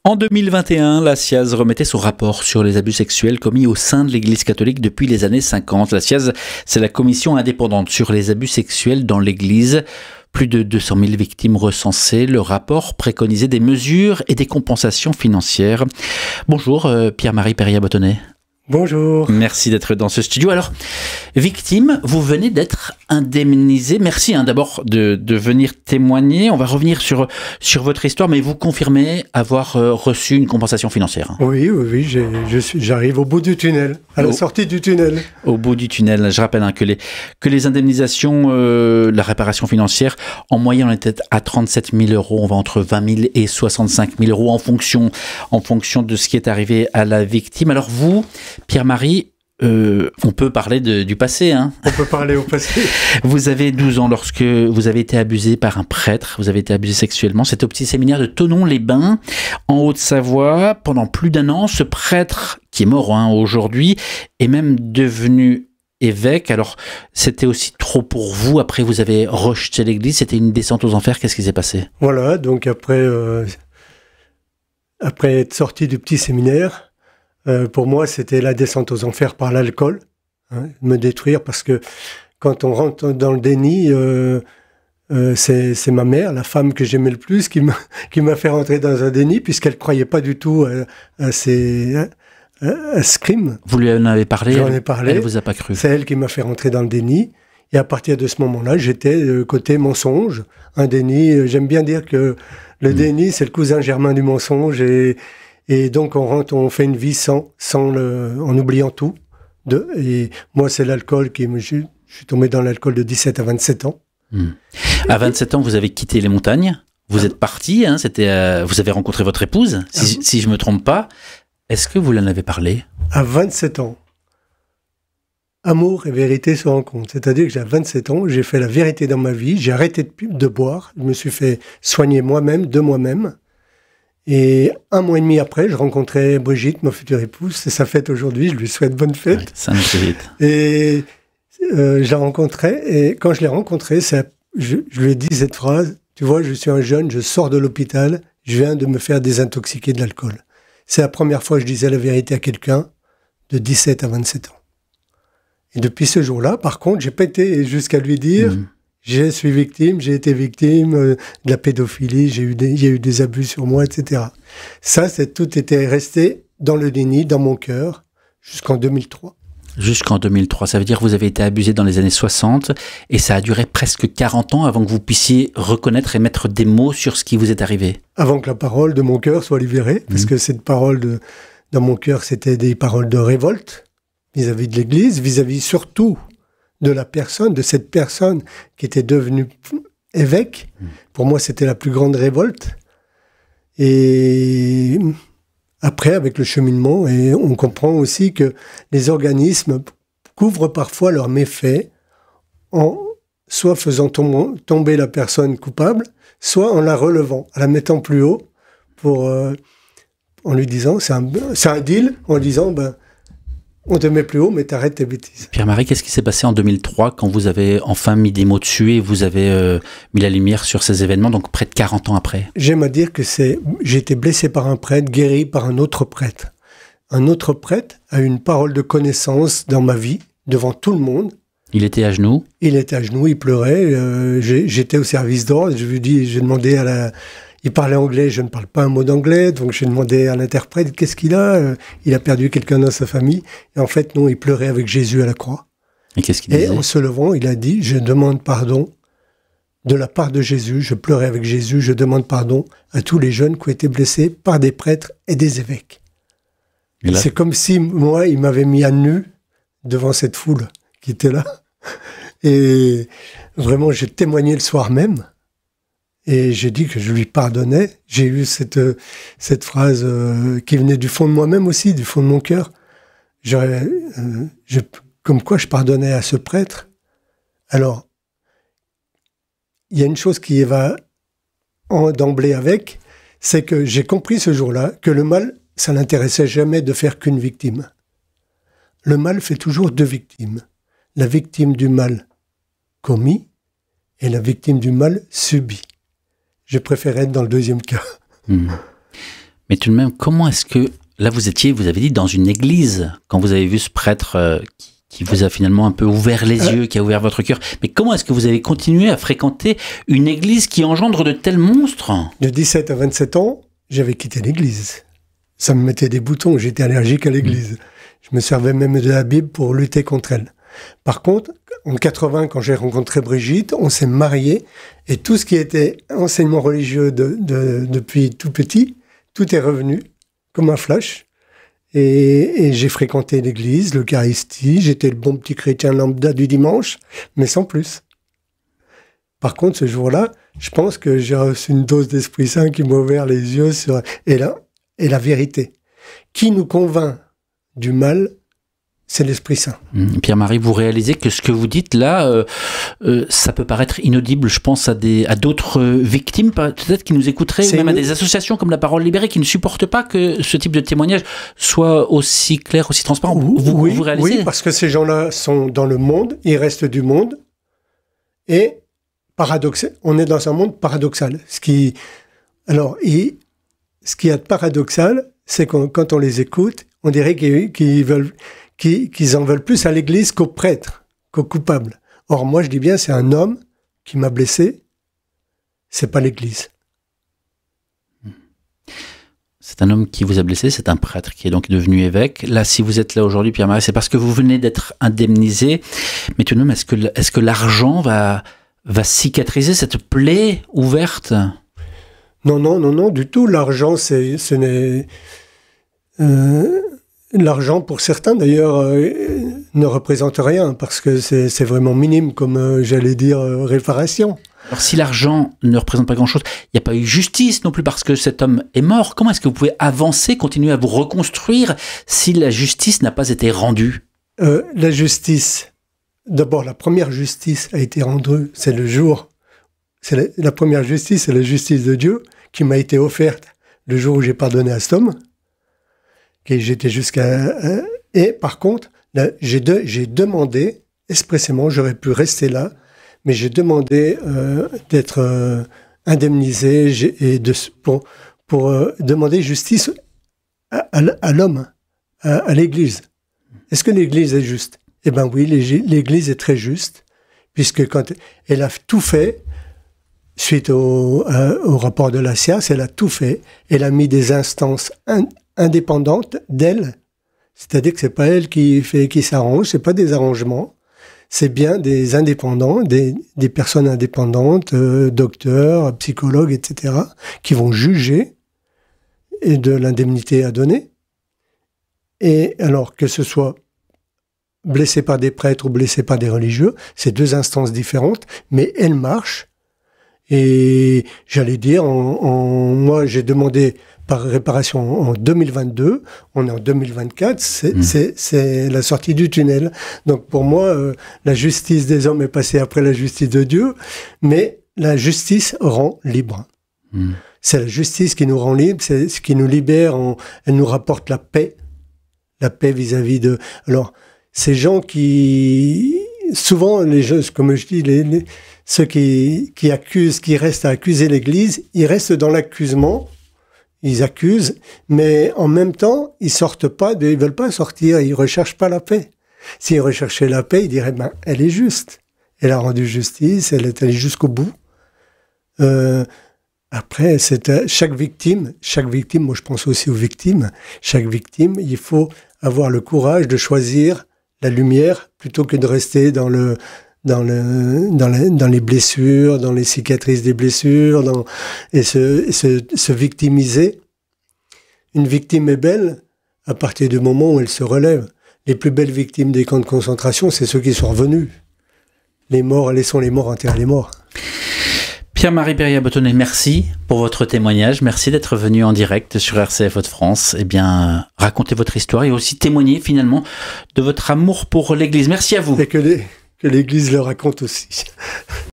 En 2021, la SIAZ remettait son rapport sur les abus sexuels commis au sein de l'Église catholique depuis les années 50. La SIAZ, c'est la commission indépendante sur les abus sexuels dans l'Église. Plus de 200 000 victimes recensées. Le rapport préconisait des mesures et des compensations financières. Bonjour Pierre-Marie Perriat-Bottonnet. Bonjour. Merci d'être dans ce studio. Alors, victime, vous venez d'être indemnisé. Merci d'abord de venir témoigner. On va revenir sur votre histoire, mais vous confirmez avoir reçu une compensation financière. Oui, j'arrive au bout du tunnel, à la sortie du tunnel. Au bout du tunnel. Je rappelle que les indemnisations, la réparation financière, en moyenne, on était à 37 000 euros. On va entre 20 000 et 65 000 euros en fonction de ce qui est arrivé à la victime. Alors vous, Pierre-Marie, on peut parler du passé. On peut parler au passé. Vous avez 12 ans lorsque vous avez été abusé par un prêtre, vous avez été abusé sexuellement. C'était au petit séminaire de Thonon-les-Bains, en Haute-Savoie. Pendant plus d'1 an, ce prêtre, qui est mort aujourd'hui, est même devenu évêque. Alors, c'était aussi trop pour vous. Après, vous avez rejeté l'église. C'était une descente aux enfers. Qu'est-ce qui s'est passé? Voilà, donc après être sorti du petit séminaire, pour moi, c'était la descente aux enfers par l'alcool, me détruire, parce que quand on rentre dans le déni, c'est ma mère, la femme que j'aimais le plus, qui m'a fait rentrer dans un déni, puisqu'elle ne croyait pas du tout à ce crime. Vous lui en avez parlé? J'en ai parlé. Elle ne vous a pas cru? C'est elle qui m'a fait rentrer dans le déni. Et à partir de ce moment-là, j'étais côté mensonge. Un déni, j'aime bien dire que le déni, c'est le cousin germain du mensonge, et donc on fait une vie en oubliant tout. Et moi, c'est l'alcool je suis tombé dans l'alcool de 17 à 27 ans. À 27 ans, vous avez quitté les montagnes, vous êtes parti, vous avez rencontré votre épouse, si je ne me trompe pas. Est-ce que vous l'en avez parlé? À 27 ans, amour et vérité se rencontrent. C'est-à-dire que j'ai 27 ans, j'ai fait la vérité dans ma vie, j'ai arrêté de boire, je me suis fait soigner moi-même, de moi-même. Et 1 mois et demi après, je rencontrais Brigitte, ma future épouse. C'est sa fête aujourd'hui, je lui souhaite bonne fête. Oui, ça me fait vite. Et je la rencontrais, et quand je l'ai rencontrée, je lui ai dit cette phrase: tu vois, je suis un jeune, je sors de l'hôpital, je viens de me faire désintoxiquer de l'alcool. C'est la première fois que je disais la vérité à quelqu'un de 17 à 27 ans. Et depuis ce jour-là, par contre, j'ai pas été jusqu'à lui dire je suis victime, j'ai été victime de la pédophilie, il y a eu des abus sur moi, etc. Ça, tout était resté dans le déni, dans mon cœur, jusqu'en 2003. Jusqu'en 2003, ça veut dire que vous avez été abusé dans les années 60 et ça a duré presque 40 ans avant que vous puissiez reconnaître et mettre des mots sur ce qui vous est arrivé. Avant que la parole de mon cœur soit libérée, parce que cette parole dans mon cœur, c'était des paroles de révolte vis-à-vis de l'Église, vis-à-vis surtout de cette personne qui était devenue évêque. Pour moi, c'était la plus grande révolte. Et après, avec le cheminement, et on comprend aussi que les organismes couvrent parfois leurs méfaits en soit faisant tomber la personne coupable, soit en la relevant, en la mettant plus haut, en lui disant, c'est un deal, en disant, on te met plus haut, mais t'arrêtes tes bêtises. Pierre-Marie, qu'est-ce qui s'est passé en 2003 quand vous avez enfin mis des mots dessus et vous avez mis la lumière sur ces événements, donc près de 40 ans après? J'aime à dire que j'ai été blessé par un prêtre, guéri par un autre prêtre. Un autre prêtre a eu une parole de connaissance dans ma vie, devant tout le monde. Il était à genoux? Il était à genoux, il pleurait. J'étais au service d'ordre, j'ai demandé Il parlait anglais, je ne parle pas un mot d'anglais, donc j'ai demandé à l'interprète qu'est-ce qu'il a. Il a perdu quelqu'un dans sa famille. Et en fait, non, il pleurait avec Jésus à la croix. Et qu'est-ce qu'il disait? Et en se levant, il a dit: je demande pardon de la part de Jésus. Je pleurais avec Jésus, je demande pardon à tous les jeunes qui ont été blessés par des prêtres et des évêques. C'est comme si, moi, il m'avait mis à nu devant cette foule qui était là. Et vraiment, j'ai témoigné le soir même. Et j'ai dit que je lui pardonnais. J'ai eu cette phrase qui venait du fond de moi-même aussi, du fond de mon cœur. Comme quoi je pardonnais à ce prêtre. Alors, il y a une chose qui va d'emblée avec, c'est que j'ai compris ce jour-là que le mal, ça n'intéressait jamais de faire qu'une victime. Le mal fait toujours 2 victimes. La victime du mal commis et la victime du mal subi. Je préférais être dans le 2e cas. Mais tout de même, comment est-ce que, là vous avez dit, dans une église, quand vous avez vu ce prêtre qui vous a finalement un peu ouvert les yeux, qui a ouvert votre cœur, mais comment est-ce que vous avez continué à fréquenter une église qui engendre de tels monstres? De 17 à 27 ans, j'avais quitté l'église. Ça me mettait des boutons, j'étais allergique à l'église. Je me servais même de la Bible pour lutter contre elle. Par contre, en 80, quand j'ai rencontré Brigitte, on s'est mariés, et tout ce qui était enseignement religieux depuis tout petit, tout est revenu comme un flash. Et j'ai fréquenté l'église, l'Eucharistie, j'étais le bon petit chrétien lambda du dimanche, mais sans plus. Par contre, ce jour-là, je pense que j'ai reçu une dose d'Esprit Saint qui m'a ouvert les yeux sur et la vérité. Qui nous convainc du mal, c'est l'Esprit Saint. Pierre-Marie, vous réalisez que ce que vous dites là, ça peut paraître inaudible. Je pense à d'autres victimes, peut-être qui nous écouteraient, ou même à des associations comme la Parole Libérée, qui ne supportent pas que ce type de témoignage soit aussi clair, aussi transparent. Vous réalisez? Oui, parce que ces gens-là sont dans le monde, ils restent du monde, et on est dans un monde paradoxal. Ce qui y a de paradoxal, c'est que quand on les écoute, on dirait qu'ils en veulent plus à l'Église qu'aux prêtres, qu'aux coupables. Or, moi, je dis bien, c'est un homme qui m'a blessé, c'est pas l'Église. C'est un homme qui vous a blessé, c'est un prêtre qui est donc devenu évêque. Là, si vous êtes là aujourd'hui, Pierre-Marie, c'est parce que vous venez d'être indemnisé. Mais tout de même, est-ce que l'argent va cicatriser cette plaie ouverte? Non, du tout. L'argent, l'argent, pour certains d'ailleurs, ne représente rien, parce que c'est vraiment minime, comme j'allais dire, réparation. Alors si l'argent ne représente pas grand-chose, il n'y a pas eu justice non plus parce que cet homme est mort. Comment est-ce que vous pouvez avancer, continuer à vous reconstruire si la justice n'a pas été rendue? La justice, d'abord la première justice a été rendue, c'est le jour, la première justice, c'est la justice de Dieu qui m'a été offerte le jour où j'ai pardonné à cet homme. J'étais et par contre, là, j'ai demandé expressément, j'aurais pu rester là, mais j'ai demandé d'être indemnisé et pour demander justice à l'homme, à l'Église. Est-ce que l'Église est juste? Eh bien oui, l'Église est très juste, puisque quand elle a tout fait, suite au rapport de la SIAS, elle a tout fait, elle a mis des instances indépendante d'elle, c'est-à-dire que c'est pas elle qui s'arrange, c'est pas des arrangements, c'est bien des indépendants, des personnes indépendantes, docteurs, psychologues, etc., qui vont juger et de l'indemnité à donner. Et alors que ce soit blessé par des prêtres ou blessé par des religieux, c'est deux instances différentes, mais elles marchent. Et j'allais dire, moi j'ai demandé par réparation en 2022, on est en 2024, c'est la sortie du tunnel. Donc pour moi, la justice des hommes est passée après la justice de Dieu, mais la justice rend libre. C'est la justice qui nous rend libre, c'est ce qui nous libère, elle nous rapporte la paix vis-à-vis de... Alors, ces gens qui... Souvent, les gens, comme je dis, ceux qui accusent, qui restent à accuser l'Église, ils restent dans l'accusement, ils accusent, mais en même temps, ils sortent pas, ils veulent pas sortir, ils recherchent pas la paix. S'ils recherchaient la paix, ils diraient, elle est juste. Elle a rendu justice, elle est allée jusqu'au bout. Après, chaque victime, moi je pense aussi aux victimes, chaque victime, il faut avoir le courage de choisir la lumière plutôt que de rester dans les blessures, dans les cicatrices des blessures, et se victimiser. Une victime est belle à partir du moment où elle se relève. Les plus belles victimes des camps de concentration, c'est ceux qui sont revenus. Les morts, laissons les morts enterrer les morts. Pierre-Marie Beria-Bottonnet, merci pour votre témoignage. Merci d'être venu en direct sur RCF Hauts-de-France. Eh bien, racontez votre histoire et aussi témoigner finalement de votre amour pour l'Église. Merci à vous. Et que l'Église le raconte aussi.